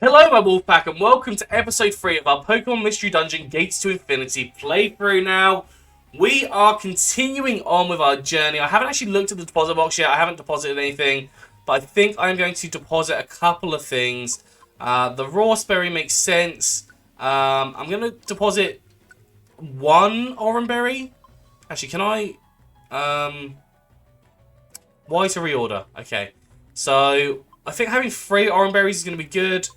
Hello my Wolfpack and welcome to episode 3 of our Pokemon Mystery Dungeon Gates to Infinity playthrough now. We are continuing on with our journey. I haven't actually looked at the deposit box yet. I haven't deposited anything, but I think I'm going to deposit a couple of things. The Rawsberry makes sense. I'm going to deposit one Oranberry. Actually, can I... Why to reorder? Okay. So, I think having 3 Oranberries is going to be good.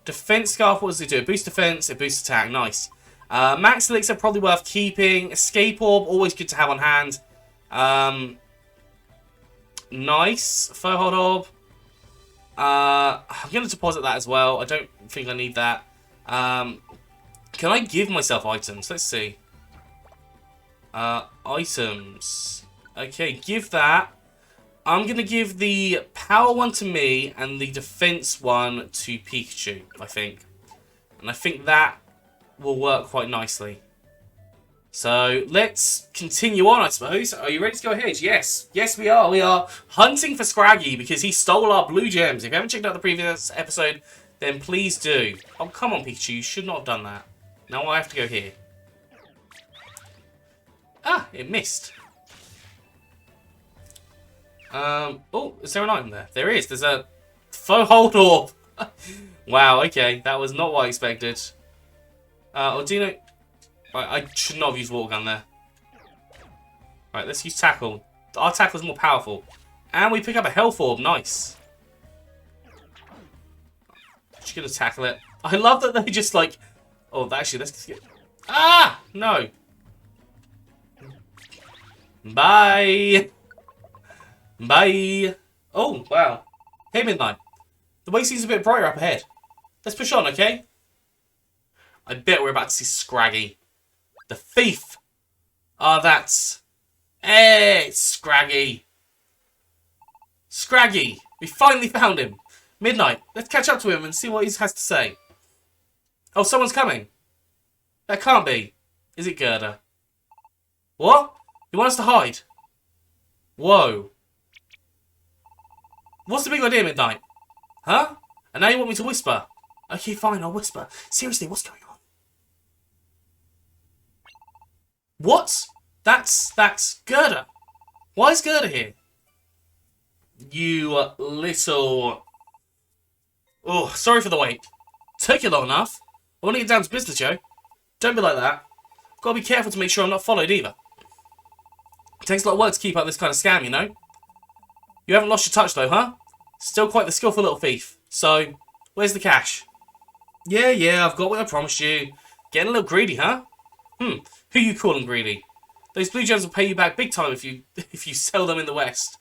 Defense Scarf, what does it do? It boosts defense, it boosts attack. Nice. Max Elixir, probably worth keeping. Escape Orb, always good to have on hand. Nice. Foehold Orb. I'm going to deposit that as well. I don't think I need that. Can I give myself items? Let's see. Items. Okay, give that. I'm going to give the power one to me and the defense one to Pikachu, I think. And I think that will work quite nicely. So, let's continue on, I suppose. Are you ready to go ahead? Yes. Yes, we are. We are hunting for Scraggy because he stole our blue gems. If you haven't checked out the previous episode, then please do. Oh, come on, Pikachu. You should not have done that. Now I have to go here. Ah, it missed. Oh, is there an item there? There is. There's a Foehold Orb. Wow, okay. That was not what I expected. Ordino... Right, I should not have used Water Gun there. Right, let's use Tackle. Our Tackle is more powerful. And we pick up a Health Orb. Nice. Just gonna tackle it. I love that they just like... Oh, actually, let's get... Ah! No. Bye! Bye! Oh, wow. Hey, Midnight. The way seems a bit brighter up ahead. Let's push on, okay? I bet we're about to see Scraggy. The thief! Ah, that's... Hey, it's Scraggy. Scraggy! We finally found him. Midnight, let's catch up to him and see what he has to say. Oh, someone's coming. That can't be. Is it Girder? What? You want us to hide? Whoa. What's the big idea, Midnight? Huh? And now you want me to whisper? Okay, fine, I'll whisper. Seriously, what's going on? What? That's Girder. Why is Girder here? You little... Oh, sorry for the wait. Took you long enough. I want to get down to business, Joe. Don't be like that. Gotta be careful to make sure I'm not followed either. It takes a lot of work to keep up this kind of scam, you know? You haven't lost your touch though, huh? Still quite the skillful little thief. So, where's the cash? Yeah, I've got what I promised you. Getting a little greedy, huh? Who you calling greedy? Those blue gems will pay you back big time if you sell them in the West.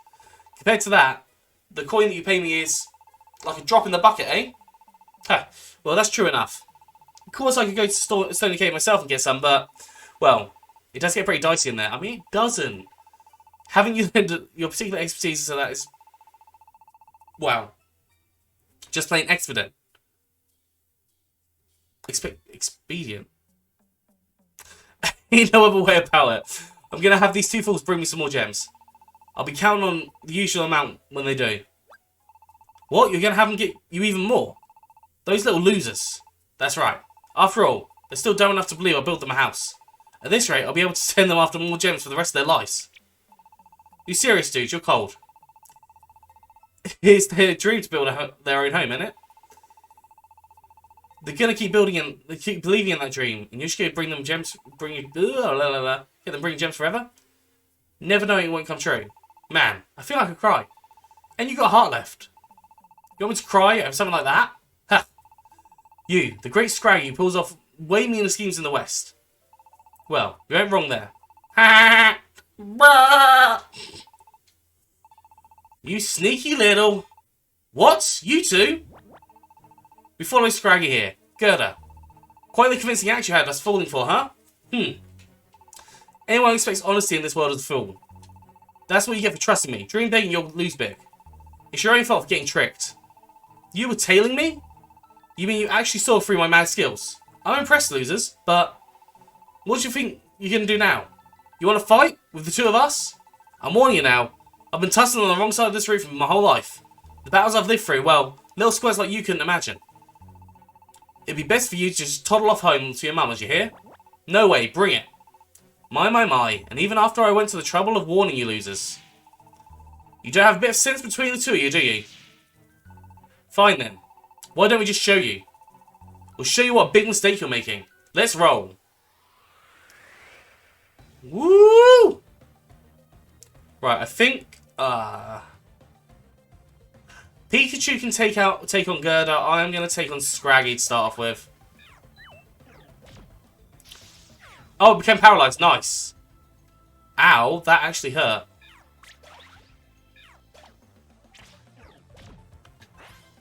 Compared to that, the coin that you pay me is like a drop in the bucket, eh? Huh. Well, that's true enough. Of course, I could go to Stony Cave myself and get some, but, well, it does get pretty dicey in there. I mean, it doesn't. Having you learned your particular expertise so that is, wow, just plain expedient. Expedient. Ain't no other way about it. I'm gonna have these two fools bring me some more gems. I'll be counting on the usual amount when they do. What? You're gonna have them get you even more? Those little losers. That's right. After all, they're still dumb enough to believe I'll build them a house. At this rate, I'll be able to send them after more gems for the rest of their lives. You serious, dude? You're cold. It's their dream to build their own home, isn't it? They're gonna keep building and they keep believing in that dream, and you're just gonna bring them gems, get them bringing gems forever. Never knowing it won't come true. Man, I feel like I could cry. And you got a heart left. You want me to cry over something like that? Ha! You, the great Scraggy, who pulls off way meaner schemes in the West. Well, you ain't wrong there. Ha! You sneaky little... What? You two? We follow Scraggy here. Girder. Quite the convincing act you had us falling for, huh? Anyone who expects honesty in this world is a fool. That's what you get for trusting me. Dream big and you'll lose big. It's your own fault for getting tricked. You were tailing me? You mean you actually saw through my mad skills? I'm impressed, losers, but... What do you think you're going to do now? You want to fight with the two of us? I'm warning you now. I've been tussling on the wrong side of this roof my whole life. The battles I've lived through, well, little squares like you couldn't imagine. It'd be best for you to just toddle off home to your mama's, you hear? No way, bring it. My. And even after I went to the trouble of warning you losers. You don't have a bit of sense between the two of you, do you? Fine then. Why don't we just show you? We'll show you what a big mistake you're making. Let's roll. Woo! Right, I think Pikachu can take on Girder. I am gonna take on Scraggy to start off with. Oh, it became paralyzed. Nice. Ow, that actually hurt.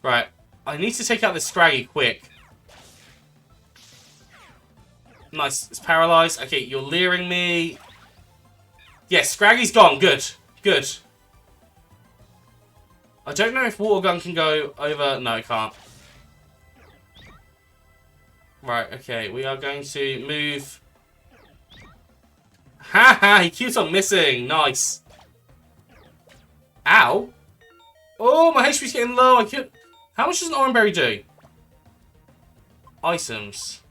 Right, I need to take out this Scraggy quick. Nice, it's paralyzed. Okay, you're leering me. Yes, Scraggy's gone. Good, good. I don't know if Water Gun can go over. No, it can't. Right, okay, we are going to move. Haha, he keeps on missing. Nice. Ow. Oh, my HP's getting low. How much does an Orange Berry do? Items.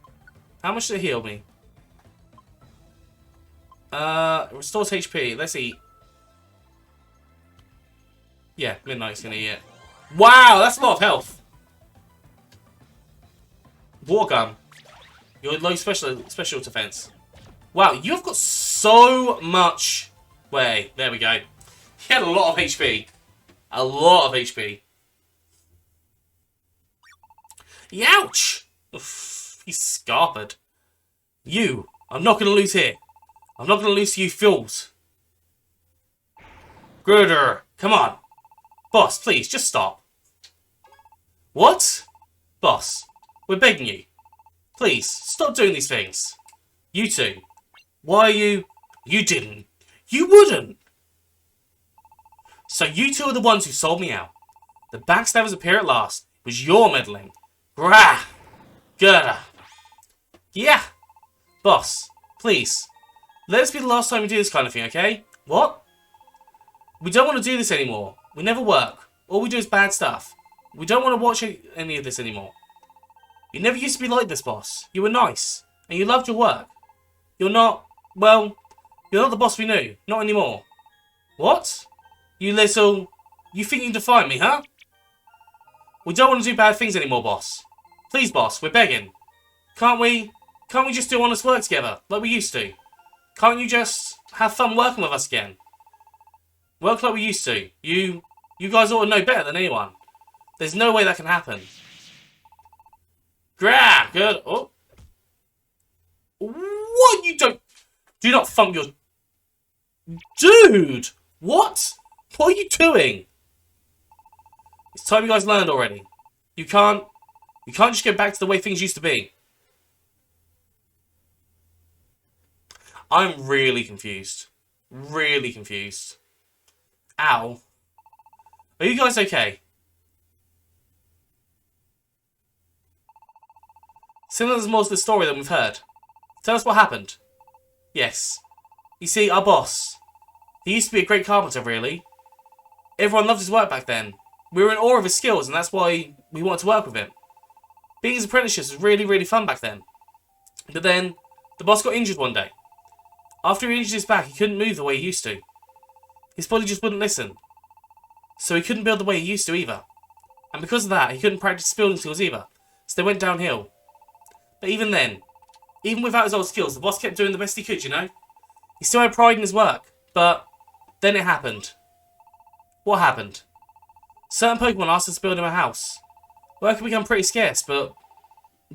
How much does it heal me? Restores HP. Let's eat. Yeah, Midnight's gonna eat it. Wow, that's a lot of health. War Gun. Your low special defense. Wow, you've got so much. Wait, there we go. He had a lot of HP. A lot of HP. Youch! Oof, he's scarpered. You, I'm not going to lose here. I'm not going to lose to you fools. Girder, come on. Boss, please, just stop. What? Boss, we're begging you. Please, stop doing these things. You two. Why are you... You didn't. You wouldn't. So you two are the ones who sold me out. The backstabbers appear at last. It was your meddling. Grah! Girder. Yeah. Boss, please. Let this be the last time we do this kind of thing, okay? What? We don't want to do this anymore. We never work. All we do is bad stuff. We don't want to watch any of this anymore. You never used to be like this, boss. You were nice. And you loved your work. You're not... Well, you're not the boss we knew. Not anymore. What? You little... You think you can define me, huh? We don't want to do bad things anymore, boss. Please, boss, we're begging. Can't we just do honest work together, like we used to? Can't you just have fun working with us again? Work like we used to. You guys ought to know better than anyone. There's no way that can happen. Grab! Good. Oh. What? You don't... Do not thump your... Dude! What? What are you doing? It's time you guys learned already. You can't just go back to the way things used to be. I'm really confused. Really confused. Ow. Are you guys okay? Seems like there's more to the story than we've heard. Tell us what happened. Yes. You see, our boss. He used to be a great carpenter, really. Everyone loved his work back then. We were in awe of his skills, and that's why we wanted to work with him. Being his apprentices was really, really fun back then. But then, the boss got injured one day. After he injured his back, he couldn't move the way he used to. His body just wouldn't listen. So he couldn't build the way he used to either. And because of that, he couldn't practice building skills either. So they went downhill. But even then, even without his old skills, the boss kept doing the best he could, you know? He still had pride in his work. But then it happened. What happened? Certain Pokemon asked us to build him a house. Work had become pretty scarce, but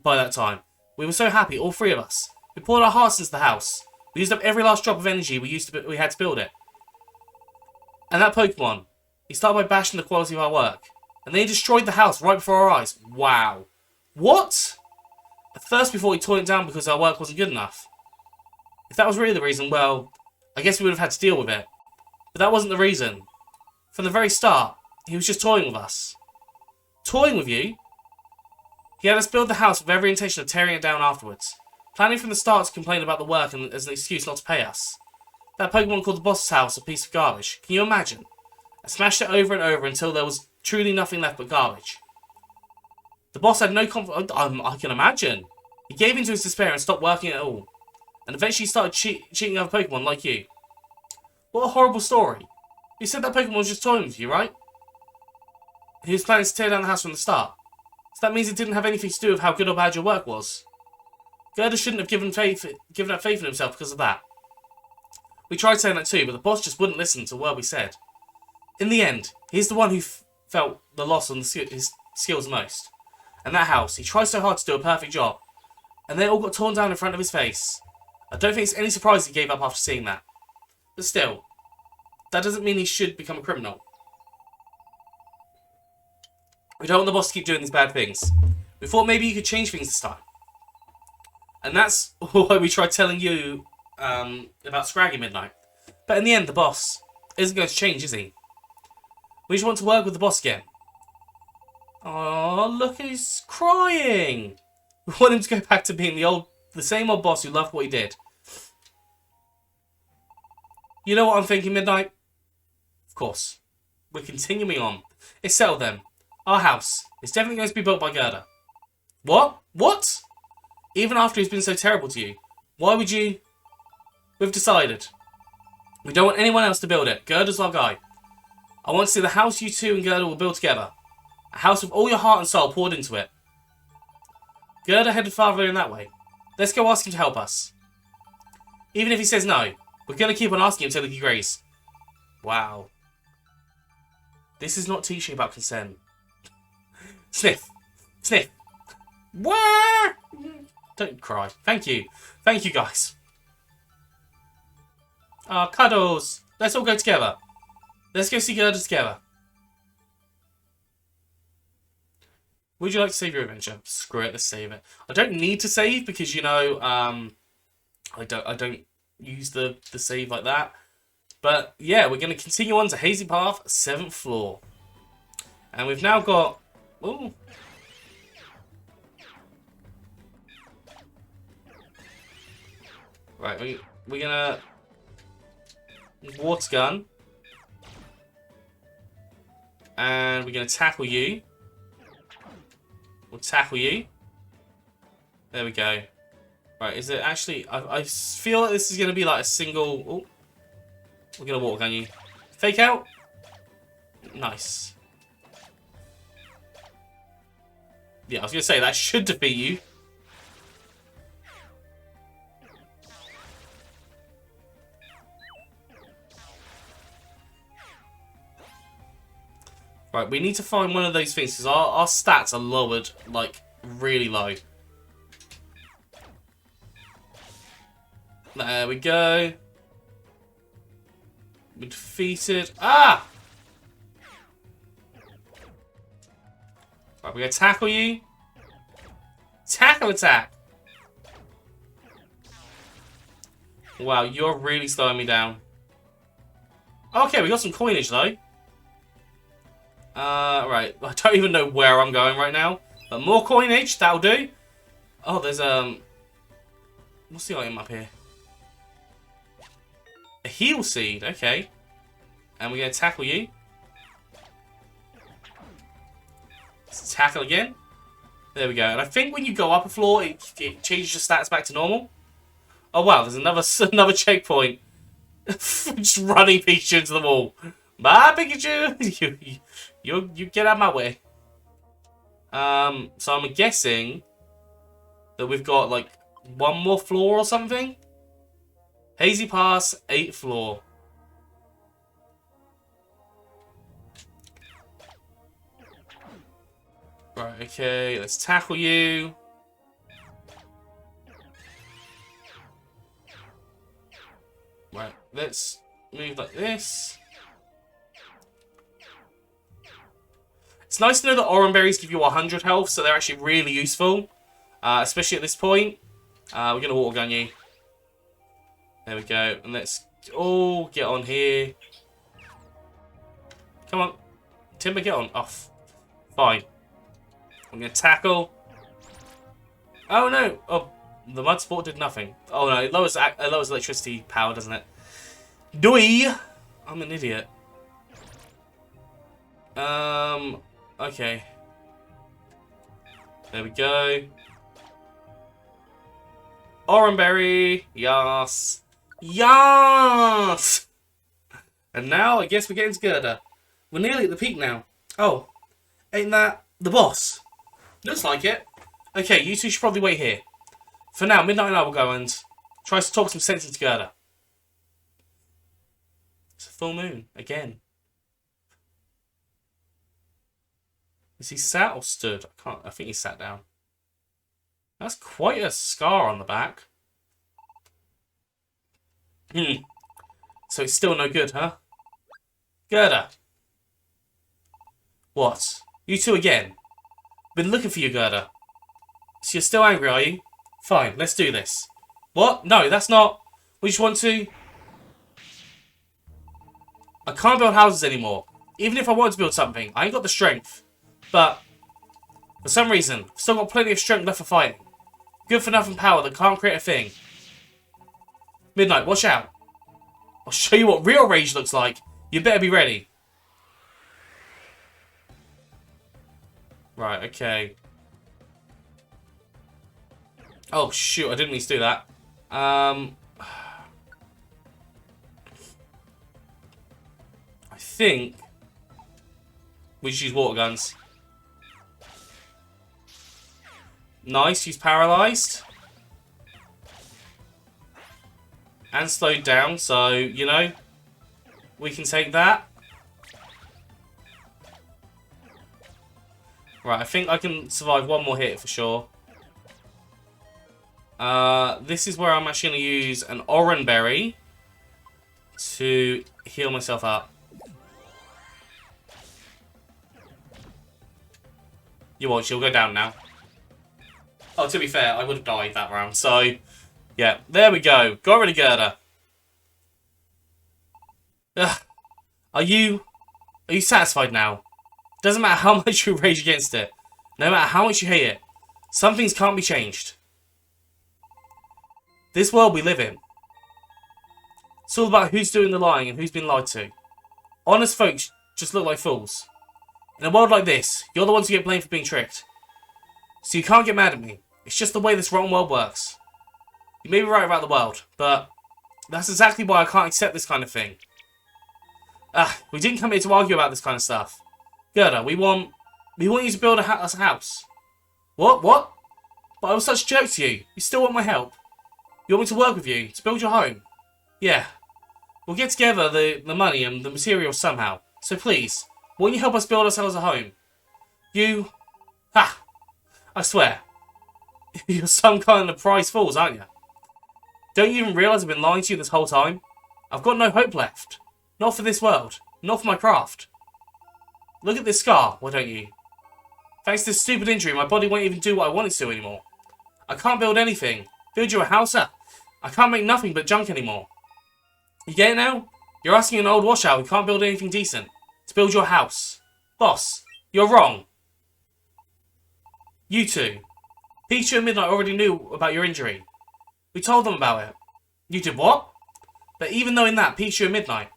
by that time, we were so happy, all three of us. We poured our hearts into the house. We used up every last drop of energy we had to build it. And that Pokemon, he started by bashing the quality of our work. And then he destroyed the house right before our eyes. Wow. What? At first we thought he tore it down because our work wasn't good enough. If that was really the reason, well, I guess we would have had to deal with it. But that wasn't the reason. From the very start, he was just toying with us. Toying with you? He had us build the house with every intention of tearing it down afterwards. Planning from the start to complain about the work and as an excuse not to pay us. That Pokemon called the boss's house a piece of garbage. Can you imagine? I smashed it over and over until there was truly nothing left but garbage. The boss had no confidence. I can imagine. He gave into his despair and stopped working at all. And eventually started cheating other Pokemon like you. What a horrible story. You said that Pokemon was just toying with you, right? He was planning to tear down the house from the start. So that means it didn't have anything to do with how good or bad your work was. Girder shouldn't have given up faith in himself because of that. We tried saying that too, but the boss just wouldn't listen to a word we said. In the end, he's the one who felt the loss on his skills most. And that house, he tried so hard to do a perfect job. And they all got torn down in front of his face. I don't think it's any surprise he gave up after seeing that. But still, that doesn't mean he should become a criminal. We don't want the boss to keep doing these bad things. We thought maybe you could change things this time. And that's why we tried telling you about Scraggy Midnight. But in the end, the boss isn't going to change, is he? We just want to work with the boss again. Oh, look, he's crying. We want him to go back to being the same old boss who loved what he did. You know what I'm thinking, Midnight? Of course. We're continuing on. It's settled then. Our house is definitely going to be built by Girder. What? What? Even after he's been so terrible to you. Why would you... We've decided. We don't want anyone else to build it. Girder's our guy. I want to see the house you two and Girder will build together. A house with all your heart and soul poured into it. Girder headed farther in that way. Let's go ask him to help us. Even if he says no, we're going to keep on asking him until he agrees. Wow. This is not teaching about consent. Sniff. Sniff. Wah! Don't cry. Thank you. Thank you, guys. Cuddles. Let's all go together. Let's go see Girder together. Would you like to save your adventure? Screw it, let's save it. I don't need to save because, you know, I don't use the save like that. But yeah, we're going to continue on to Hazy Path, 7th floor. And we've now got... Ooh. Right, we're going to... Water gun. And we're going to tackle you. We'll tackle you. There we go. Right, is it actually... I feel like this is going to be like a single... Oh, we're going to water gun you. Fake out. Nice. Yeah, I was going to say, that should defeat you. Right, we need to find one of those things because our stats are lowered, like, really low. There we go. We defeated... Ah! Right, we're going to tackle you. Tackle attack! Wow, you're really slowing me down. Okay, we got some coinage, though. Right, I don't even know where I'm going right now. But more coinage, that'll do. Oh, there's, what's the item up here? A heal seed, okay. And we're going to tackle you. Let's tackle again. There we go. And I think when you go up a floor, it changes your stats back to normal. Oh, wow, there's another checkpoint. Just running Pikachu into the wall. Bye, Pikachu! you get out of my way. So I'm guessing that we've got, like, one more floor or something? Hazy Pass, 8th floor. Right, okay, let's tackle you. Right, let's move like this. It's nice to know that Oran Berries give you 100 health, so they're actually really useful. Especially at this point. We're going to water gun you. There we go. And let's all get on here. Come on. Timber, get on. Off. Fine. I'm going to tackle. Oh, no. Oh, the mud sport did nothing. Oh, no. It lowers electricity power, doesn't it? Doi! I'm an idiot. Okay. There we go. Oranberry. Yes. Yes! And now, I guess we're getting to Girder. We're nearly at the peak now. Oh, ain't that the boss? Looks like it. Okay, you two should probably wait here. For now, Midnight and I will go and try to talk some sense into Girder. It's a full moon, again. Is he sat or stood? I think he sat down. That's quite a scar on the back. So it's still no good, huh? Girder. What? You two again? Been looking for you, Girder. So you're still angry, are you? Fine, let's do this. What? No, that's not... We just want to... I can't build houses anymore. Even if I want to build something, I ain't got the strength. But, for some reason, I've still got plenty of strength left for fighting. Good for nothing power that can't create a thing. Midnight, watch out. I'll show you what real rage looks like. You better be ready. Right, okay. Oh, shoot, I didn't mean to do that. I think we should use water guns. Nice, he's paralysed. And slowed down, so, you know, we can take that. Right, I think I can survive one more hit for sure. This is where I'm actually going to use an Oranberry to heal myself up. You watch, she'll go down now. Oh, to be fair, I would have died that round, so... Yeah, there we go. Got rid of Girder. Ugh. Are you satisfied now? Doesn't matter how much you rage against it. No matter how much you hate it. Some things can't be changed. This world we live in. It's all about who's doing the lying and who's been lied to. Honest folks just look like fools. In a world like this, you're the ones who get blamed for being tricked. So you can't get mad at me. It's just the way this rotten world works. You may be right about the world, but that's exactly why I can't accept this kind of thing. We didn't come here to argue about this kind of stuff. Girder, we want you to build us a house. What? What? But I was such a jerk to you. You still want my help? You want me to work with you, to build your home? Yeah. We'll get together the money and the materials somehow. So please, won't you help us build ourselves a home? You... Ha! I swear. You're some kind of prize fools, aren't you? Don't you even realise I've been lying to you this whole time? I've got no hope left. Not for this world. Not for my craft. Look at this scar, why don't you? Thanks to this stupid injury, my body won't even do what I want it to anymore. I can't build anything. Build you a house? I can't make nothing but junk anymore. You get it now? You're asking an old washout who can't build anything decent to build your house. Boss, you're wrong. You two. Peachy and Midnight already knew about your injury. We told them about it. You did what? But even though in that, Peachy and Midnight,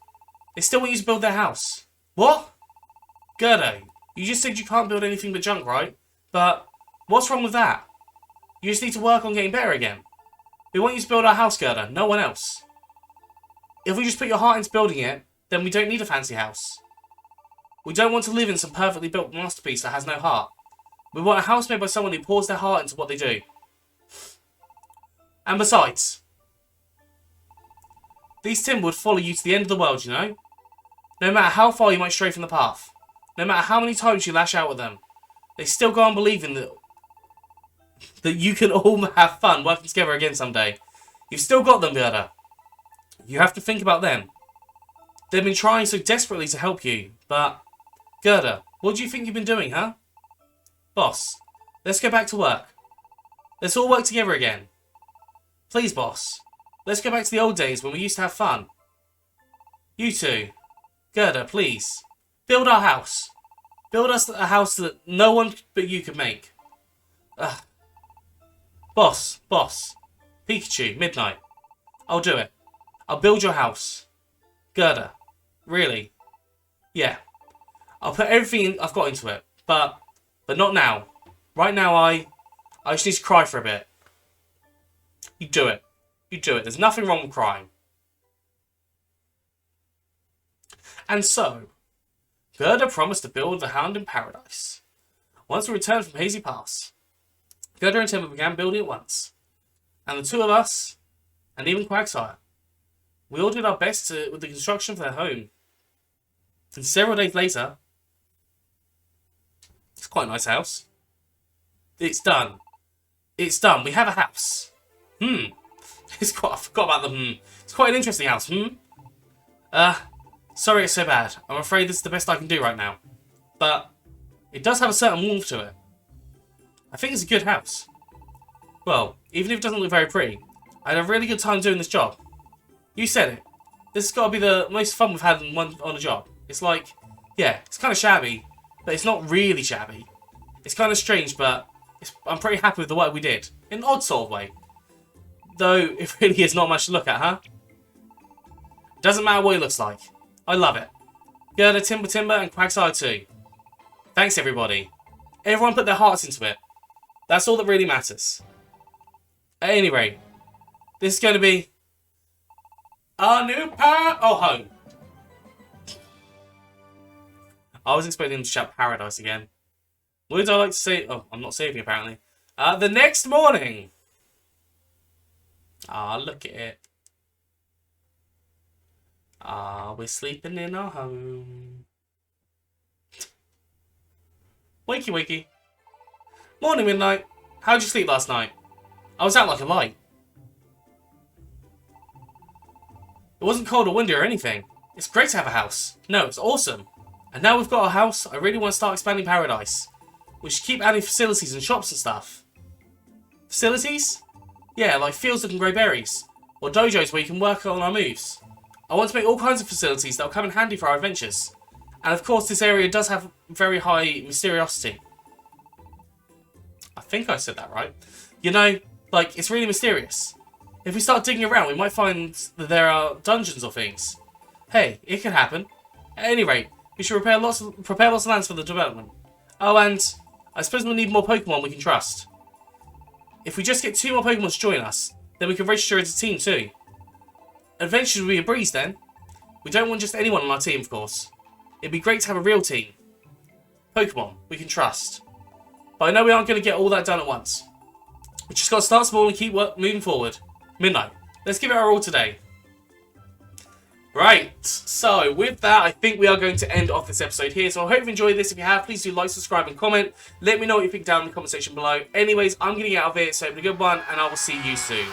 they still want you to build their house. What? Girder, you just said you can't build anything but junk, right? But what's wrong with that? You just need to work on getting better again. We want you to build our house, Girder, no one else. If we just put your heart into building it, then we don't need a fancy house. We don't want to live in some perfectly built masterpiece that has no heart. We want a house made by someone who pours their heart into what they do. And besides, these tin would follow you to the end of the world, you know? No matter how far you might stray from the path, no matter how many times you lash out at them, they still go on believing that you can all have fun working together again someday. You've still got them, Girder. You have to think about them. They've been trying so desperately to help you, but... Girder, what do you think you've been doing, huh? Boss, let's go back to work. Let's all work together again. Please, boss. Let's go back to the old days when we used to have fun. You two. Girder, please. Build our house. Build us a house that no one but you could make. Boss. Pikachu, Midnight. I'll do it. I'll build your house. Girder. Really? Yeah. I'll put everything I've got into it. But not now. Right now, I just need to cry for a bit. You do it. You do it. There's nothing wrong with crying. And so, Girder promised to build the Hound in Paradise. Once we returned from Hazy Pass, Girder and Timber began building at once. And the two of us, and even Quagsire, we all did our best with the construction of their home. And several days later, it's quite a nice house. It's done. It's done. We have a house. I forgot about the It's quite an interesting house. Sorry it's so bad. I'm afraid this is the best I can do right now. But it does have a certain warmth to it. I think it's a good house. Well, even if it doesn't look very pretty, I had a really good time doing this job. You said it. This has got to be the most fun we've had on a job. It's like, yeah, it's kind of shabby, but it's not really shabby. It's kind of strange, but I'm pretty happy with the work we did. In an odd sort of way. Though, it really is not much to look at, huh? Doesn't matter what it looks like. I love it. Girder, Timber, and Quagsire too. Thanks, everybody. Everyone put their hearts into it. That's all that really matters. At any rate, this is going to be our new home. I was expecting him to shout paradise again. Would I like to say... Oh, I'm not saving apparently. The next morning. Look at it. We're sleeping in our home. Wakey, wakey. Morning, Midnight. How'd you sleep last night? I was out like a light. It wasn't cold or windy or anything. It's great to have a house. No, it's awesome. And now we've got a house, I really want to start expanding Paradise. We should keep adding facilities and shops and stuff. Facilities? Yeah, like fields that can grow berries. Or dojos where you can work on our moves. I want to make all kinds of facilities that will come in handy for our adventures. And of course, this area does have very high mysteriosity. I think I said that right. You know, like, it's really mysterious. If we start digging around, we might find that there are dungeons or things. Hey, it can happen. At any rate, we should prepare lots of lands for the development. Oh, and I suppose we'll need more Pokemon we can trust. If we just get 2 more Pokemon to join us, then we can register as a team too. Adventures will be a breeze then. We don't want just anyone on our team, of course. It'd be great to have a real team. Pokemon we can trust. But I know we aren't going to get all that done at once. We just got to start small and keep moving forward. Midnight, let's give it our all today. Right, so with that, I think we are going to end off this episode here. So I hope you've enjoyed this. If you have, please do like, subscribe, and comment. Let me know what you think down in the comment section below. Anyways, I'm going to get out of here, so have a good one, and I will see you soon.